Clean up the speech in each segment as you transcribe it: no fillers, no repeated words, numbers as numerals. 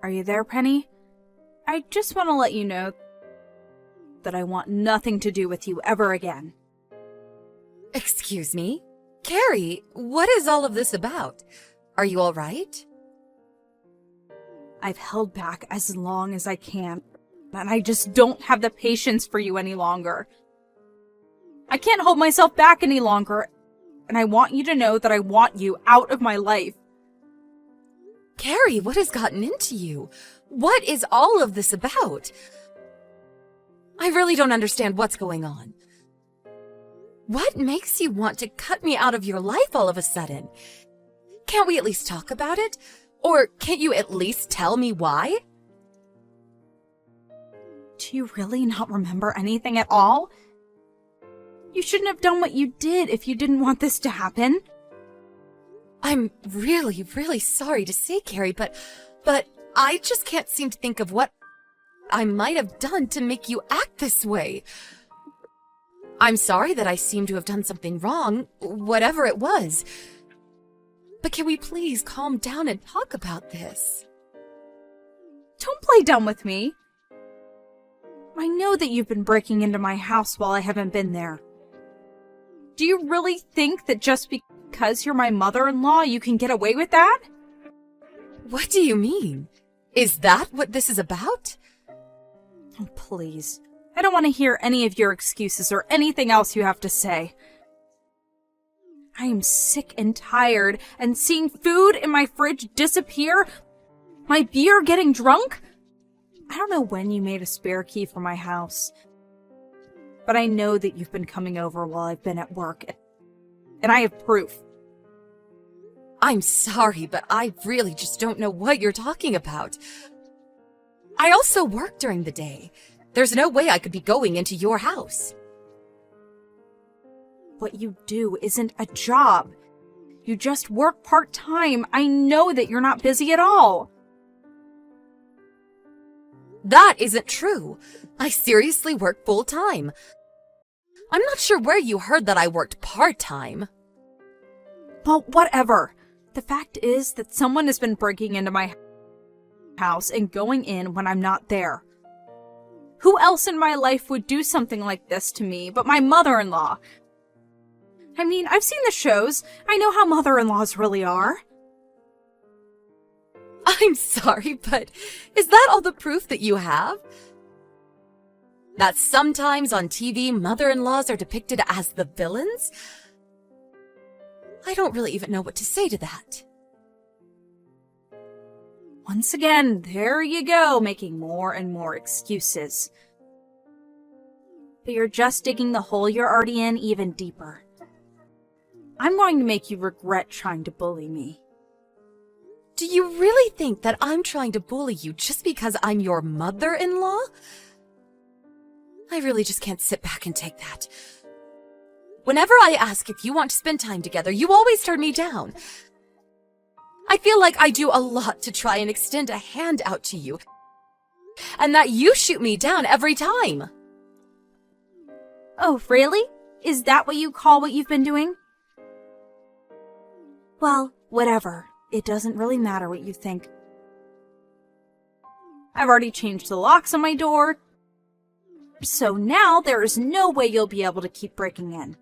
Are you there, Penny? I just want to let you know that I want nothing to do with you ever again. Excuse me? Carrie, what is all of this about? Are you all right? I've held back as long as I can, and I just don't have the patience for you any longer. I can't hold myself back any longer, and I want you to know that I want you out of my life. Carrie, what has gotten into you? What is all of this about? I really don't understand what's going on. What makes you want to cut me out of your life all of a sudden? Can't we at least talk about it? Or can't you at least tell me why? Do you really not remember anything at all? You shouldn't have done what you did if you didn't want this to happen. I'm really, really sorry to say, Carrie, but I just can't seem to think of what I might have done to make you act this way. I'm sorry that I seem to have done something wrong, whatever it was. But can we please calm down and talk about this? Don't play dumb with me. I know that you've been breaking into my house while I haven't been there. Do you really think that just because you're my mother-in-law, you can get away with that? What do you mean? Is that what this is about? Oh, please. I don't want to hear any of your excuses or anything else you have to say. I am sick and tired, and seeing food in my fridge disappear, my beer getting drunk. I don't know when you made a spare key for my house, but I know that you've been coming over while I've been at work, and I have proof. I'm sorry, but I really just don't know what you're talking about. I also work during the day. There's no way I could be going into your house. What you do isn't a job. You just work part-time. I know that you're not busy at all. That isn't true. I seriously work full-time. I'm not sure where you heard that I worked part-time. Well, whatever. The fact is that someone has been breaking into my house and going in when I'm not there. Who else in my life would do something like this to me but my mother-in-law? I mean, I've seen the shows. I know how mother-in-laws really are. I'm sorry, but is that all the proof that you have? That sometimes on TV, mother-in-laws are depicted as the villains? I don't really even know what to say to that. Once again, there you go, making more and more excuses. But you're just digging the hole you're already in even deeper. I'm going to make you regret trying to bully me. Do you really think that I'm trying to bully you just because I'm your mother-in-law? I really just can't sit back and take that. Whenever I ask if you want to spend time together, you always turn me down. I feel like I do a lot to try and extend a hand out to you, and that you shoot me down every time. Oh, really? Is that what you call what you've been doing? Well, whatever. It doesn't really matter what you think. I've already changed the locks on my door, so now there is no way you'll be able to keep breaking in.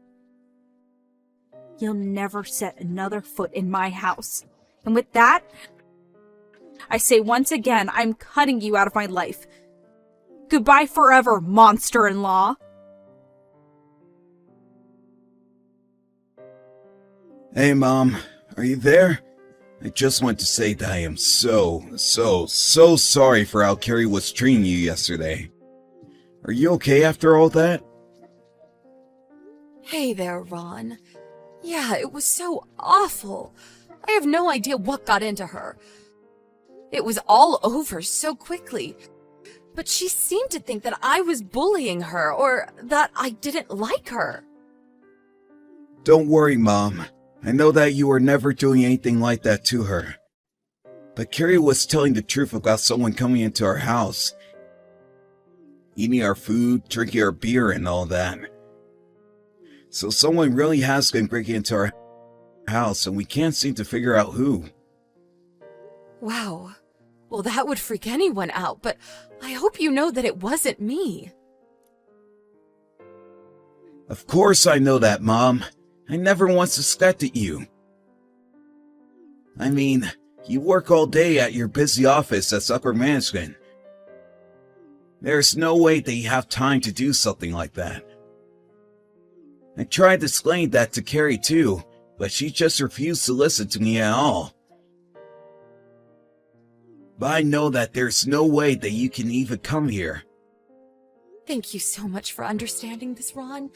You'll never set another foot in my house. And with that, I say once again, I'm cutting you out of my life. Goodbye forever, monster-in-law. Hey, Mom. Are you there? I just want to say that I am so sorry for how Carrie was treating you yesterday. Are you okay after all that? Hey there, Ron. Yeah, it was so awful. I have no idea what got into her. It was all over so quickly. But she seemed to think that I was bullying her, or that I didn't like her. Don't worry, Mom. I know that you were never doing anything like that to her. But Carrie was telling the truth about someone coming into our house, eating our food, drinking our beer, and all that. So someone really has been breaking into our house, and we can't seem to figure out who. Wow. Well, that would freak anyone out, but I hope you know that it wasn't me. Of course I know that, Mom. I never once suspected you. I mean, you work all day at your busy office as upper management. There's no way that you have time to do something like that. I tried to explain that to Carrie too, but she just refused to listen to me at all. But I know that there's no way that you can even come here. Thank you so much for understanding this, Ron.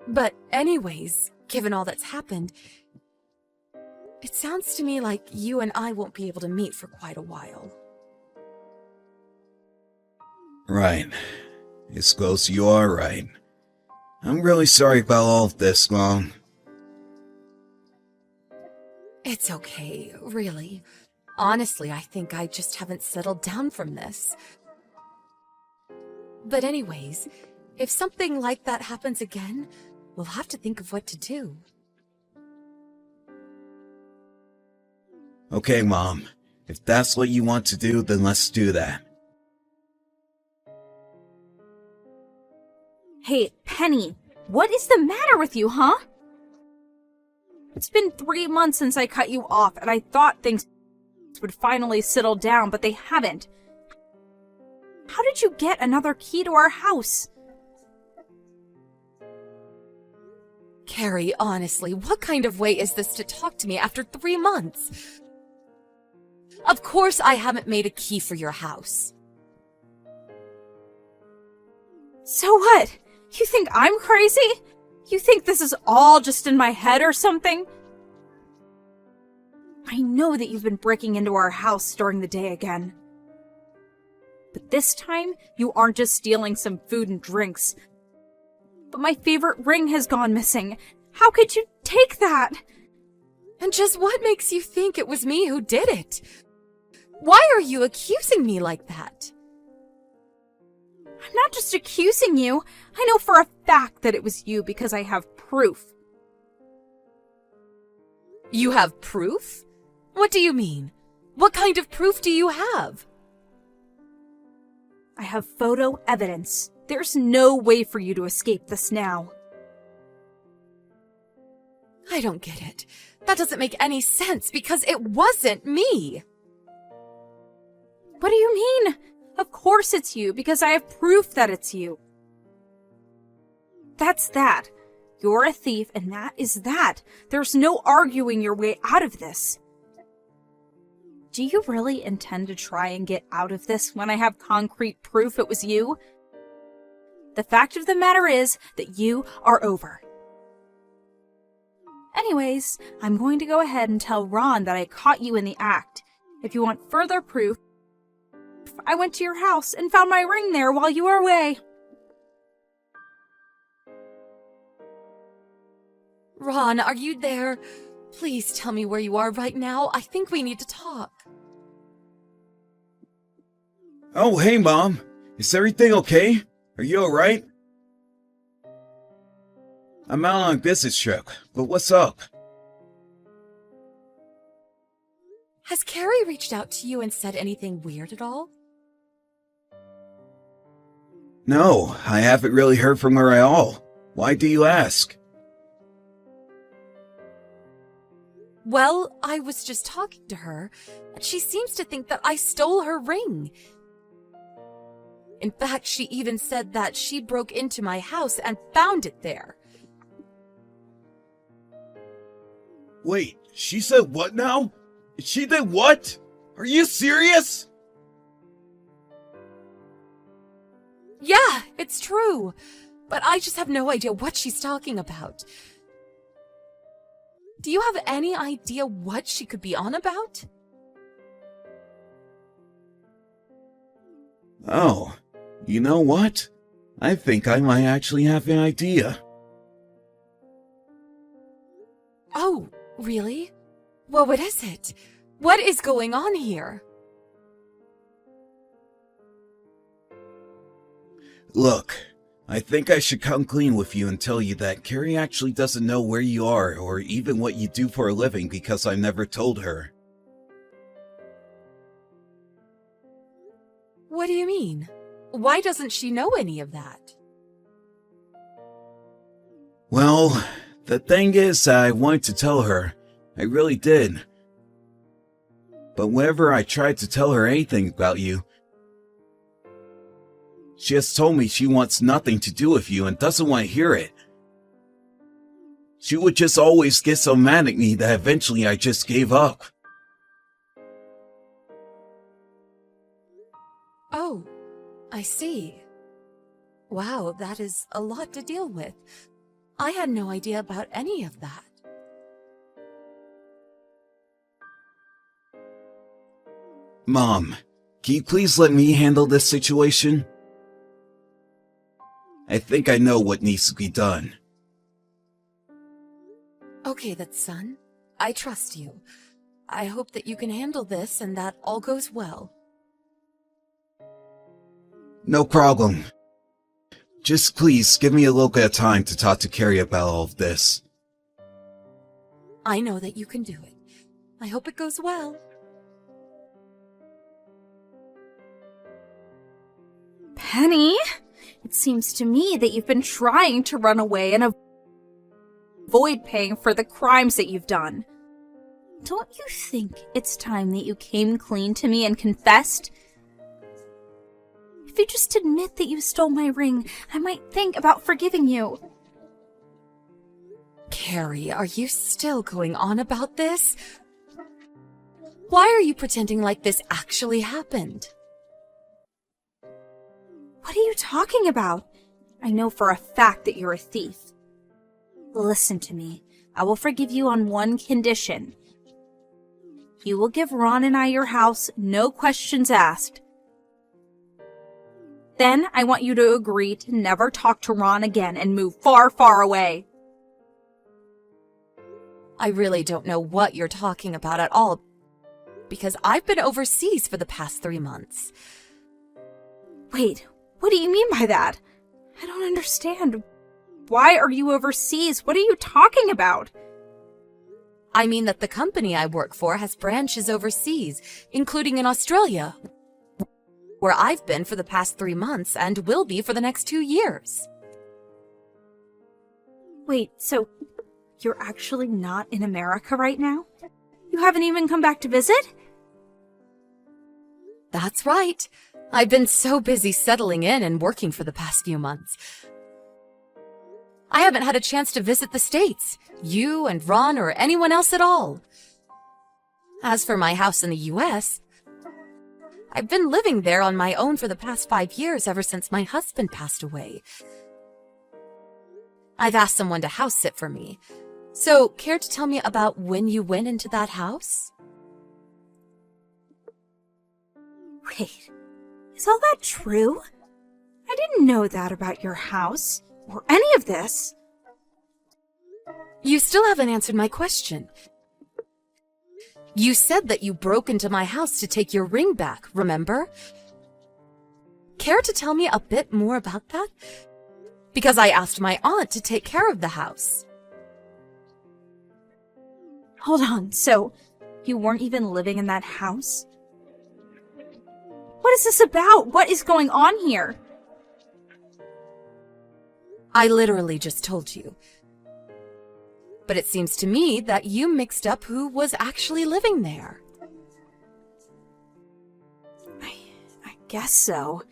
But anyways, given all that's happened, it sounds to me like you and I won't be able to meet for quite a while. Right. I suppose you are right. I'm really sorry about all of this, Mom. It's okay, really. Honestly, I think I just haven't settled down from this. But anyways, if something like that happens again, we'll have to think of what to do. Okay, Mom. If that's what you want to do, then let's do that. Hey, Penny, what is the matter with you, huh? It's been 3 months since I cut you off, and I thought things would finally settle down, but they haven't. How did you get another key to our house? Carrie, honestly, what kind of way is this to talk to me after 3 months? Of course I haven't made a key for your house. So what? You think I'm crazy? You think this is all just in my head or something? I know that you've been breaking into our house during the day again. But this time, you aren't just stealing some food and drinks. But my favorite ring has gone missing. How could you take that? And just what makes you think it was me who did it? Why are you accusing me like that? I'm not just accusing you. I know for a fact that it was you because I have proof. You have proof? What do you mean? What kind of proof do you have? I have photo evidence. There's no way for you to escape this now. I don't get it. That doesn't make any sense because it wasn't me. What do you mean? Of course it's you, because I have proof that it's you. That's that. You're a thief, and that is that. There's no arguing your way out of this. Do you really intend to try and get out of this when I have concrete proof it was you? The fact of the matter is that you are over. Anyways, I'm going to go ahead and tell Ron that I caught you in the act. If you want further proof, I went to your house and found my ring there while you were away. Ron, are you there? Please tell me where you are right now. I think we need to talk. Oh, hey, Mom. Is everything okay? Are you alright? I'm out on a business trip, but what's up? Has Carrie reached out to you and said anything weird at all? No, I haven't really heard from her at all. Why do you ask? Well, I was just talking to her, and she seems to think that I stole her ring. In fact, she even said that she broke into my house and found it there. Wait, she said what now? She did what? Are you serious? Yeah, it's true. But I just have no idea what she's talking about. Do you have any idea what she could be on about? Oh, you know what? I think I might actually have an idea. Oh, really? Well, what is it? What is going on here? Look, I think I should come clean with you and tell you that Carrie actually doesn't know where you are or even what you do for a living because I never told her. What do you mean? Why doesn't she know any of that? Well, the thing is, I wanted to tell her. I really did. But whenever I tried to tell her anything about you, she has told me she wants nothing to do with you and doesn't want to hear it. She would just always get so mad at me that eventually I just gave up. Oh, I see. Wow, that is a lot to deal with. I had no idea about any of that. Mom, can you please let me handle this situation? I think I know what needs to be done. Okay, then, son. I trust you. I hope that you can handle this and that all goes well. No problem. Just please give me a little bit of time to talk to Carrie about all of this. I know that you can do it. I hope it goes well. Penny, it seems to me that you've been trying to run away and avoid paying for the crimes that you've done. Don't you think it's time that you came clean to me and confessed? If you just admit that you stole my ring, I might think about forgiving you. Carrie, are you still going on about this? Why are you pretending like this actually happened? What are you talking about? I know for a fact that you're a thief. Listen to me. I will forgive you on one condition. You will give Ron and I your house, no questions asked. Then I want you to agree to never talk to Ron again and move far, far away. I really don't know what you're talking about at all, because I've been overseas for the past 3 months. Wait, what do you mean by that? I don't understand. Why are you overseas? What are you talking about? I mean that the company I work for has branches overseas, including in Australia, where I've been for the past 3 months and will be for the next 2 years. Wait, so you're actually not in America right now? You haven't even come back to visit? That's right. I've been so busy settling in and working for the past few months. I haven't had a chance to visit the States, you and Ron or anyone else at all. As for my house in the US, I've been living there on my own for the past 5 years ever since my husband passed away. I've asked someone to house sit for me. So, care to tell me about when you went into that house? Wait, is all that true? I didn't know that about your house, or any of this. You still haven't answered my question. You said that you broke into my house to take your ring back, remember? Care to tell me a bit more about that? Because I asked my aunt to take care of the house. Hold on, so you weren't even living in that house? What is this about? What is going on here? I literally just told you. But it seems to me that you mixed up who was actually living there. I guess so.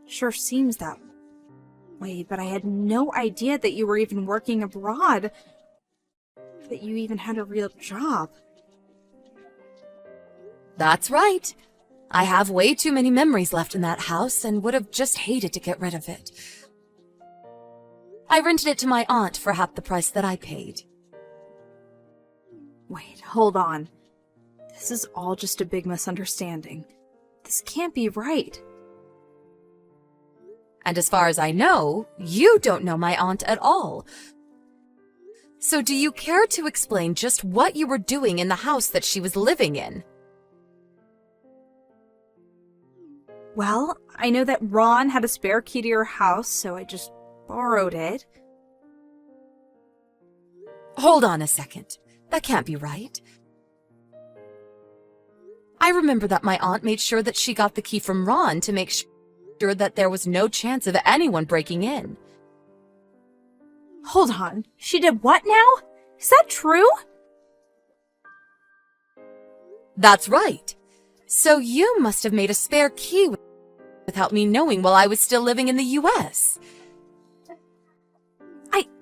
Sure seems that way, but I had no idea that you were even working abroad. That you even had a real job. That's right. I have way too many memories left in that house and would have just hated to get rid of it. I rented it to my aunt for half the price that I paid. Wait, hold on. This is all just a big misunderstanding. This can't be right. And as far as I know, you don't know my aunt at all. So do you care to explain just what you were doing in the house that she was living in? Well, I know that Ron had a spare key to your house, so I just borrowed it. Hold on a second. That can't be right. I remember that my aunt made sure that she got the key from Ron to make sure that there was no chance of anyone breaking in. Hold on. She did what now? Is that true? That's right. So you must have made a spare key without me knowing while I was still living in the US.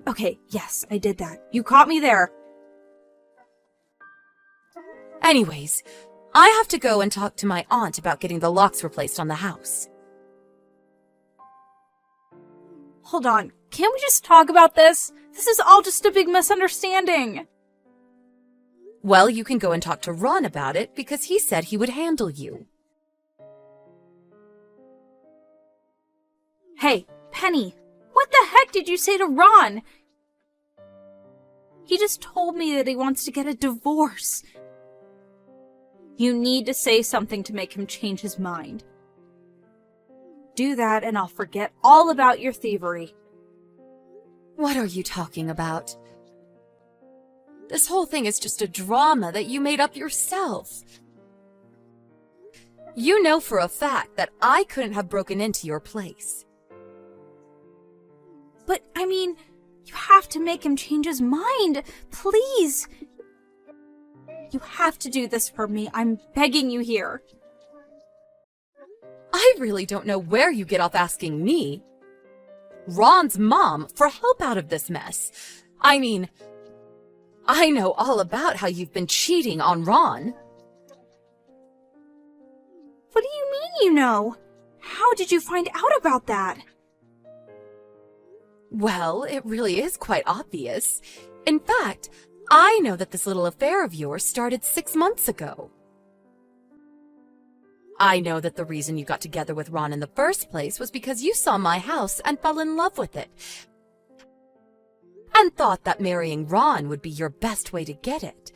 Okay, yes, I did that. You caught me there. Anyways, I have to go and talk to my aunt about getting the locks replaced on the house. Hold on. Can't we just talk about this? This is all just a big misunderstanding. Well, you can go and talk to Ron about it because he said he would handle you. Hey, Penny, what the heck did you say to Ron? He just told me that he wants to get a divorce. You need to say something to make him change his mind. Do that and I'll forget all about your thievery. What are you talking about? This whole thing is just a drama that you made up yourself. You know for a fact that I couldn't have broken into your place. But, I mean, you have to make him change his mind. Please. You have to do this for me. I'm begging you here. I really don't know where you get off asking me, Ron's mom, for help out of this mess. I mean, I know all about how you've been cheating on Ron. What do you mean you know? How did you find out about that? Well, it really is quite obvious. In fact, I know that this little affair of yours started 6 months ago. I know that the reason you got together with Ron in the first place was because you saw my house and fell in love with it, and thought that marrying Ron would be your best way to get it.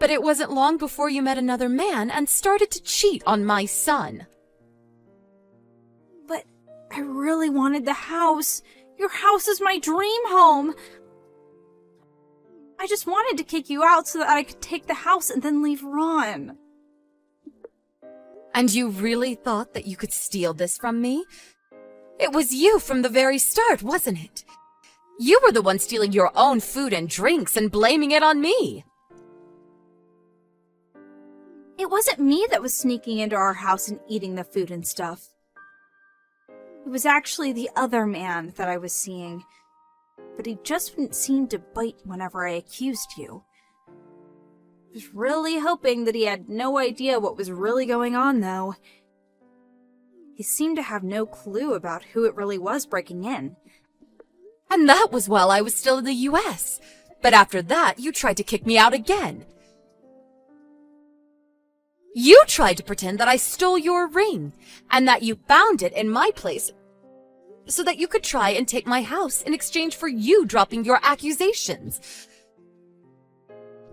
But it wasn't long before you met another man and started to cheat on my son. But I really wanted the house. Your house is my dream home. I just wanted to kick you out so that I could take the house and then leave Ron. And you really thought that you could steal this from me? It was you from the very start, wasn't it? You were the one stealing your own food and drinks and blaming it on me. It wasn't me that was sneaking into our house and eating the food and stuff. It was actually the other man that I was seeing. But he just wouldn't seem to bite whenever I accused you. I was really hoping that he had no idea what was really going on, though. He seemed to have no clue about who it really was breaking in. And that was while I was still in the US. But after that, you tried to kick me out again. You tried to pretend that I stole your ring, and that you found it in my place so that you could try and take my house in exchange for you dropping your accusations.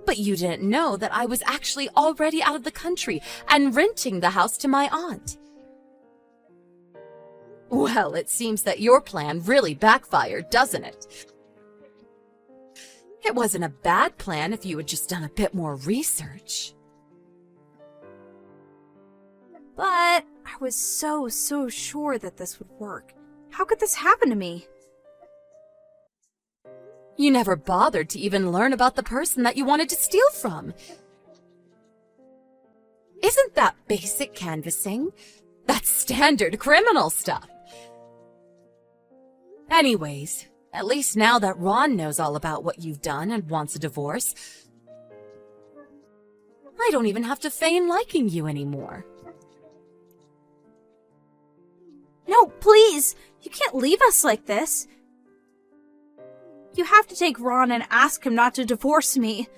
But you didn't know that I was actually already out of the country and renting the house to my aunt. Well, it seems that your plan really backfired, doesn't it? It wasn't a bad plan if you had just done a bit more research. But I was so sure that this would work. How could this happen to me? You never bothered to even learn about the person that you wanted to steal from. Isn't that basic canvassing? That's standard criminal stuff. Anyways, at least now that Ron knows all about what you've done and wants a divorce, I don't even have to feign liking you anymore. No, please! You can't leave us like this. You have to take Ron and ask him not to divorce me.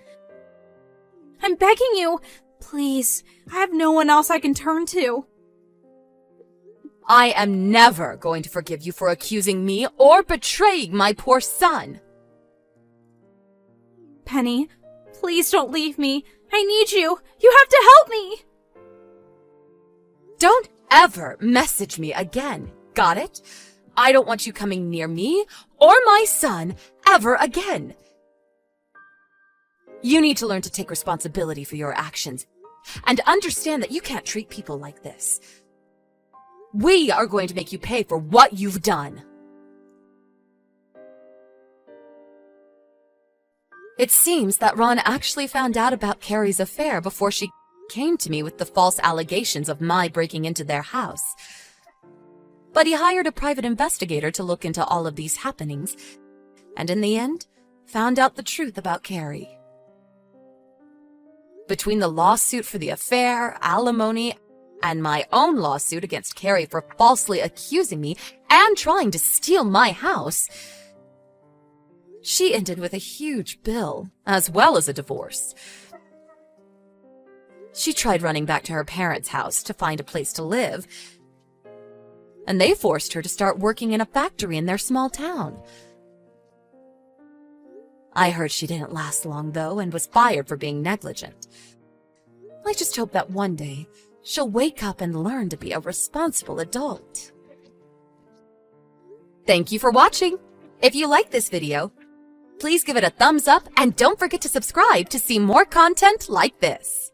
I'm begging you. Please, I have no one else I can turn to. I am never going to forgive you for accusing me or betraying my poor son. Penny, please don't leave me. I need you. You have to help me. Don't ever message me again, got it? I don't want you coming near me or my son ever again. You need to learn to take responsibility for your actions and understand that you can't treat people like this. We are going to make you pay for what you've done. It seems that Ron actually found out about Carrie's affair before she came to me with the false allegations of my breaking into their house. But he hired a private investigator to look into all of these happenings, and in the end, found out the truth about Carrie. Between the lawsuit for the affair, alimony, and my own lawsuit against Carrie for falsely accusing me and trying to steal my house, she ended with a huge bill, as well as a divorce. She tried running back to her parents' house to find a place to live, and they forced her to start working in a factory in their small town. I heard she didn't last long, though, and was fired for being negligent. I just hope that one day she'll wake up and learn to be a responsible adult. Thank you for watching. If you like this video, please give it a thumbs up and don't forget to subscribe to see more content like this.